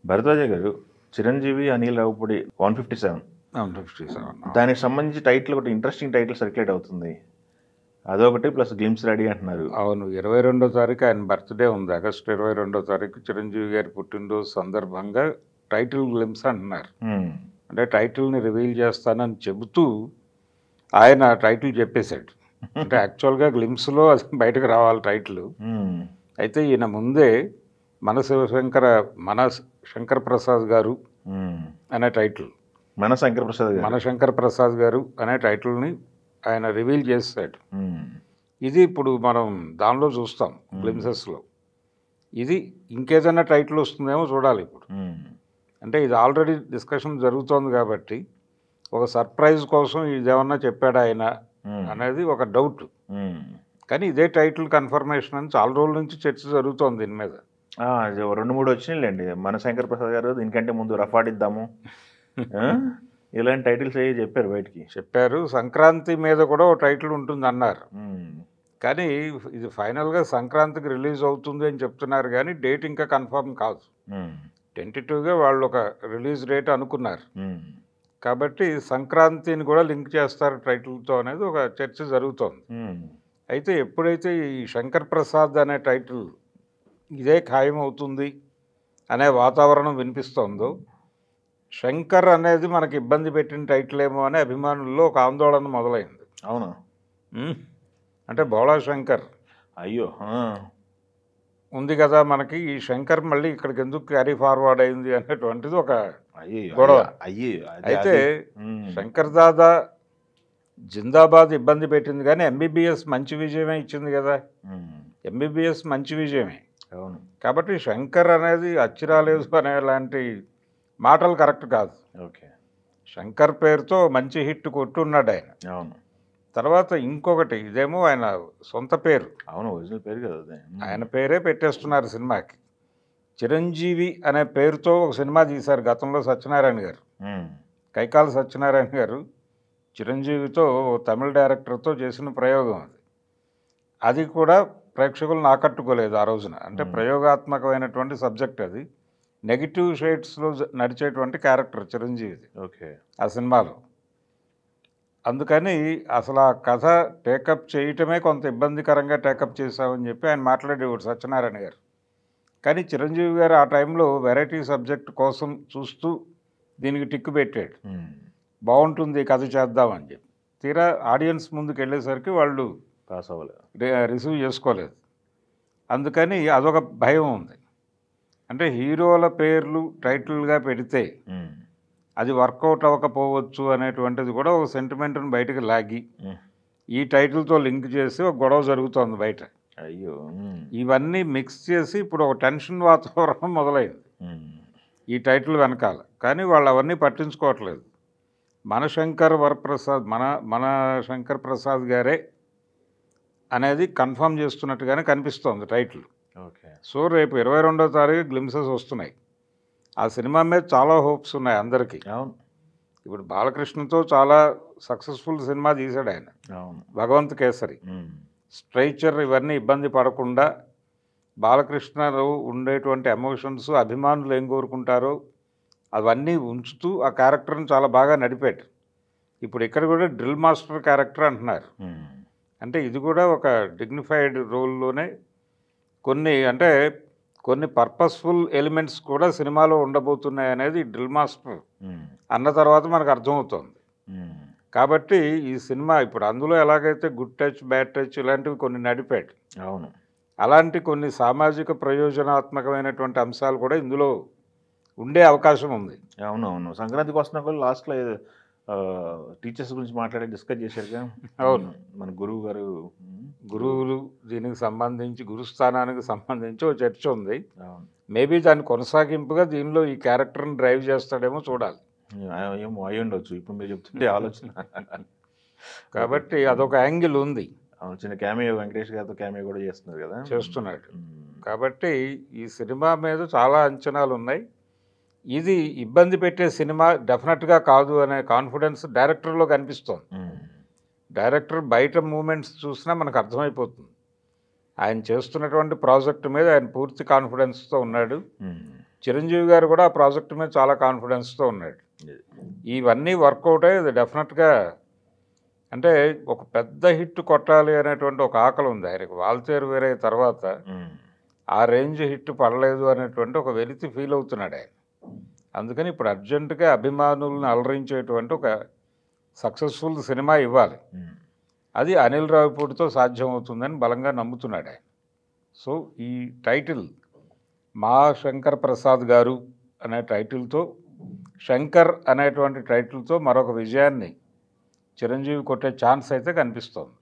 భరద్వాజ గారు చిరంజీవి అనిల్ రావుపూడి 157 57 దానికి సంబంధించి టైటిల్ ఒకటి ఇంట్రెస్టింగ్ టైటిల్ సర్క్యులేట్ అవుతుంది. అదొకటి ప్లస్ గ్లిమ్స్ రెడీ అంటున్నారు. అవును. 22వ తారీఖు ఆయన బర్త్డే ఉంది. ఆగస్టు 22వ తారీఖు చిరంజీవి గారి పుట్టినరోజు సందర్భంగా టైటిల్ గ్లిమ్స్ అంటున్నారు. అంటే టైటిల్ని రివీల్ చేస్తానని చెబుతూ ఆయన టైటిల్ చెప్పేశాడు. అంటే యాక్చువల్గా గ్లిమ్స్లో అది బయటకు రావాలి టైటిల్. అయితే ఈయన ముందే మన శంకర్ ప్రసాద్ గారు అనే టైటిల్, మన శంకర్ ప్రసాద్ గారు అనే టైటిల్ని ఆయన రివీల్ చేస్తాడు. ఇది ఇప్పుడు మనం దానిలో చూస్తాం గ్లిమ్సెస్లో. ఇది ఇంకేదైనా టైటిల్ వస్తుందేమో చూడాలి ఇప్పుడు. అంటే ఇది ఆల్రెడీ డిస్కషన్ జరుగుతోంది కాబట్టి ఒక సర్ప్రైజ్ కోసం ఇదేమన్నా చెప్పాడు ఆయన అనేది ఒక డౌట్. కానీ ఇదే టైటిల్ కన్ఫర్మేషన్ అని చాలా రోజుల నుంచి చర్చ జరుగుతోంది దీని మీద. 2-3 వచ్చినాయిలేండి. మన శంకర్ ప్రసాద్ గారు దీనికంటే ముందు రఫాడిద్దాము ఇలాంటి టైటిల్స్ అయ్యి చెప్పారు. సంక్రాంతి మీద కూడా ఒక టైటిల్ ఉంటుంది అన్నారు. కానీ ఇది ఫైనల్గా సంక్రాంతికి రిలీజ్ అవుతుంది అని చెప్తున్నారు కానీ డేట్ ఇంకా కన్ఫర్మ్ కాదు. టెంటేటివ్గా వాళ్ళు ఒక రిలీజ్ డేట్ అనుకున్నారు. కాబట్టి సంక్రాంతిని కూడా లింక్ చేస్తారు టైటిల్తో అనేది ఒక చర్చ జరుగుతోంది. అయితే ఎప్పుడైతే ఈ శంకర్ ప్రసాద్ అనే టైటిల్ ఇదే ఖాయం అవుతుంది అనే వాతావరణం వినిపిస్తోందో, శంకర్ అనేది మనకి ఇబ్బంది పెట్టిన టైటిల్ ఏమో అనే అభిమానుల్లో ఒక ఆందోళన మొదలైంది. అవునా? అంటే బోళా శంకర్ అయ్యో ఉంది కదా మనకి, ఈ శంకర్ మళ్ళీ ఇక్కడికి ఎందుకు క్యారీ ఫార్వర్డ్ అయింది అనేటువంటిది ఒక గొడవ. అయితే శంకర్ దాదా జిందాబాద్ ఇబ్బంది పెట్టింది కానీ ఎంబీబీఎస్ మంచి విజయమే ఇచ్చింది కదా. ఎంబీబీఎస్ మంచి విజయమే. అవును. కాబట్టి శంకర్ అనేది అచ్చిరాలేదు అనే లాంటి మాటలు కరెక్ట్ కాదు. ఓకే. శంకర్ పేరుతో మంచి హిట్ కొట్టున్నాడు ఆయన. అవును. తర్వాత ఇంకొకటి, ఇదేమో ఆయన సొంత పేరు. అవును, ఒరిజినల్ పేరు కదా, ఆయన పేరే పెట్టేస్తున్నారు సినిమాకి. చిరంజీవి అనే పేరుతో ఒక సినిమా తీశారు గతంలో సత్యనారాయణ గారు. కైకాల సత్యనారాయణ గారు చిరంజీవితో తమిళ డైరెక్టర్తో చేసిన ప్రయోగం అది. అది కూడా ప్రేక్షకులను ఆకట్టుకోలేదు ఆ రోజున. అంటే ప్రయోగాత్మకమైనటువంటి సబ్జెక్ట్ అది. నెగిటివ్ షేడ్స్లో నడిచేటువంటి క్యారెక్టర్ చిరంజీవిది ఓకే ఆ సినిమాలో. అందుకని అసలు ఆ కథ టేకప్ చేయటమే కొంత ఇబ్బందికరంగా టేకప్ చేశామని చెప్పి ఆయన మాట్లాడేవాడు సత్యనారాయణ గారు. కానీ చిరంజీవి గారు ఆ టైంలో వెరైటీ సబ్జెక్ట్ కోసం చూస్తూ దీనికి టిక్కు పెట్టాడు. బాగుంటుంది కథ చేద్దామని చెప్పి. తీరా ఆడియన్స్ ముందుకు వెళ్ళేసరికి వాళ్ళు పాస్ అవ్వలేదు, రిసీవ్ చేసుకోలేదు. అందుకని అదొక భయం ఉంది. అంటే హీరోల పేర్లు టైటిల్గా పెడితే అది వర్కౌట్ అవ్వకపోవచ్చు అనేటువంటిది కూడా ఒక సెంటిమెంట్ని బయటకు లాగి ఈ టైటిల్తో లింక్ చేసి ఒక గొడవ జరుగుతోంది బయట. అయ్యో. ఇవన్నీ మిక్స్ చేసి ఇప్పుడు ఒక టెన్షన్ వాతావరణం మొదలైంది ఈ టైటిల్ వెనకాల. కానీ వాళ్ళు అవన్నీ పట్టించుకోవట్లేదు. మన శంకర్ ప్రసాద్ గారే అనేది కన్ఫర్మ్ చేస్తున్నట్టుగానే కనిపిస్తోంది టైటిల్. ఓకే. సో రేపు 22వ తారీఖు గ్లిమ్సెస్ వస్తున్నాయి. ఆ సినిమా మీద చాలా హోప్స్ ఉన్నాయి అందరికీ. అవును. ఇప్పుడు బాలకృష్ణతో చాలా సక్సెస్ఫుల్ సినిమా తీశాడు ఆయన. అవును. భగవంత్ కేసరి, స్ట్రైచర్, ఇవన్నీ ఇబ్బంది పడకుండా బాలకృష్ణలో ఉండేటువంటి ఎమోషన్స్, అభిమానులు ఏం కోరుకుంటారో అవన్నీ ఉంచుతూ ఆ క్యారెక్టర్ని చాలా బాగా నడిపాడు. ఇప్పుడు ఇక్కడ కూడా డ్రిల్ మాస్టర్ క్యారెక్టర్ అంటున్నారు. అంటే ఇది కూడా ఒక డిగ్నిఫైడ్ రోల్లోనే కొన్ని పర్పస్ఫుల్ ఎలిమెంట్స్ కూడా సినిమాలో ఉండబోతున్నాయి అనేది డ్రిల్ మాస్టర్ అన్న తర్వాత మనకు అర్థమవుతోంది. కాబట్టి ఈ సినిమా ఇప్పుడు అందులో ఎలాగైతే గుడ్ టచ్, బ్యాడ్ టచ్ ఇలాంటివి కొన్ని నడిపాడు. అవును. అలాంటి కొన్ని సామాజిక ప్రయోజనాత్మకమైనటువంటి అంశాలు కూడా ఇందులో ఉండే అవకాశం ఉంది. అవునవును. సంక్రాంతికి వస్తున్నా కూడా లాస్ట్లో టీచర్స్ గురించి డిస్కస్ చేశారుగా. అవును. మన గురువులు దీనికి సంబంధించి, గురుస్థానానికి సంబంధించి ఒక చర్చ ఉంది. మేబీ దాని కొనసాగింపుగా దీనిలో ఈ క్యారెక్టర్ని డ్రైవ్ చేస్తాడేమో చూడాలి. ఏమో అయి ఉండొచ్చు, ఇప్పుడు మీరు చెప్తుంటే ఆలోచన. కాబట్టి అదొక యాంగిల్ ఉంది. చిన్న క్యామియో, వెంకటేష్ గారితో క్యామియో కూడా చేస్తున్నాడు. కాబట్టి ఈ సినిమా మీద చాలా అంచనాలు ఉన్నాయి. ఇది ఇబ్బంది పెట్టే సినిమా డెఫినెట్గా కాదు అనే కాన్ఫిడెన్స్ డైరెక్టర్లో కనిపిస్తోంది. డైరెక్టర్ బయట మూమెంట్స్ చూసినా మనకు అర్థమైపోతుంది ఆయన చేస్తున్నటువంటి ప్రాజెక్ట్ మీద ఆయన పూర్తి కాన్ఫిడెన్స్తో ఉన్నాడు. చిరంజీవి గారు కూడా ఆ ప్రాజెక్ట్ మీద చాలా కాన్ఫిడెన్స్తో ఉన్నాడు. ఇవన్నీ వర్కౌట్ అయ్యి ఇది డెఫినెట్గా అంటే ఒక పెద్ద హిట్ కొట్టాలి అనేటువంటి ఒక ఆకలి ఉంది ఆయనకి. వాల్తేరు వేరే తర్వాత ఆ రేంజ్ హిట్ పడలేదు అనేటువంటి ఒక వెలితి ఫీల్ అవుతున్నాడు ఆయన. అందుకని ఇప్పుడు అర్జెంటుగా అభిమానులను అలరించేటువంటి ఒక సక్సెస్ఫుల్ సినిమా ఇవ్వాలి. అది అనిల్ రావిపూడితో సాధ్యమవుతుందని బలంగా నమ్ముతున్నాడు ఆయన. సో ఈ టైటిల్ మా శంకర్ ప్రసాద్ గారు అనే టైటిల్తో, శంకర్ అనేటువంటి టైటిల్తో మరొక విజయాన్ని చిరంజీవి కొట్టే ఛాన్స్ అయితే కనిపిస్తోంది.